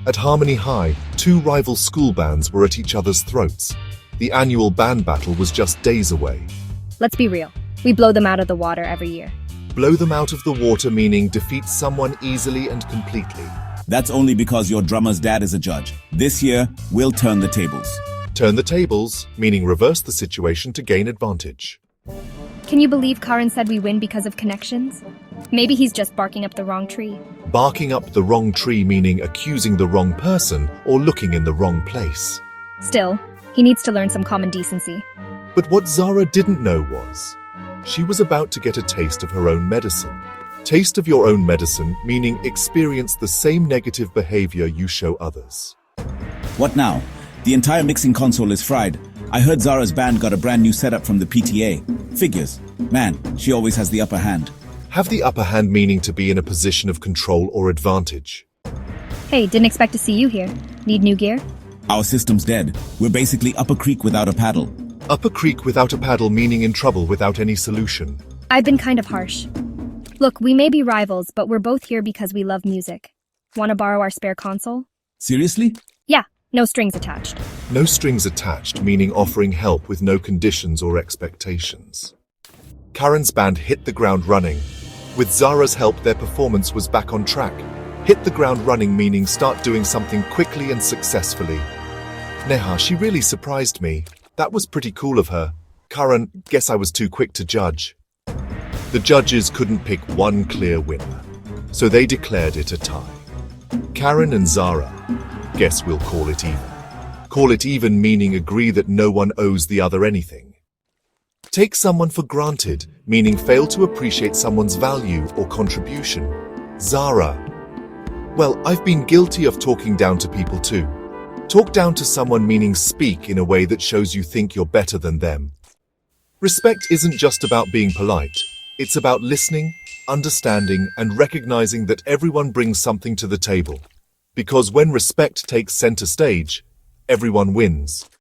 At Harmony High, two rival school bands were at each other's throats. The annual band battle was just days away. Let's be real. We blow them out of the water every year. Blow them out of the water meaning defeat someone easily and completely. That's only because your drummer's dad is a judge. This year, we'll turn the tables. Turn the tables, meaning reverse the situation to gain advantage. Can you believe Karan said we win because of connections? Maybe he's just barking up the wrong tree. Barking up the wrong tree meaning accusing the wrong person or looking in the wrong place. Still, he needs to learn some common decency. But what Zara didn't know was, she was about to get a taste of her own medicine. Taste of your own medicine, meaning experience the same negative behavior you show others. What now? The entire mixing console is fried. I heard Zara's band got a brand new setup from the PTA. Figures. Man, she always has the upper hand. Have the upper hand meaning to be in a position of control or advantage. Hey, didn't expect to see you here. Need new gear? Our system's dead. We're basically up a creek without a paddle. Up a creek without a paddle meaning in trouble without any solution. I've been kind of harsh. Look, we may be rivals, but we're both here because we love music. Want to borrow our spare console? Seriously? Yeah, no strings attached. No strings attached meaning offering help with no conditions or expectations. Karen's band hit the ground running. With Zara's help, their performance was back on track. Hit the ground running meaning start doing something quickly and successfully. Neha, she really surprised me. That was pretty cool of her. Karen, guess I was too quick to judge. The judges couldn't pick one clear winner, so they declared it a tie. Karen and Zara, guess we'll call it even. Call it even meaning agree that no one owes the other anything. Take someone for granted, meaning fail to appreciate someone's value or contribution. Zara. Well, I've been guilty of talking down to people too. Talk down to someone meaning speak in a way that shows you think you're better than them. Respect isn't just about being polite. It's about listening, understanding, and recognizing that everyone brings something to the table. Because when respect takes center stage, everyone wins.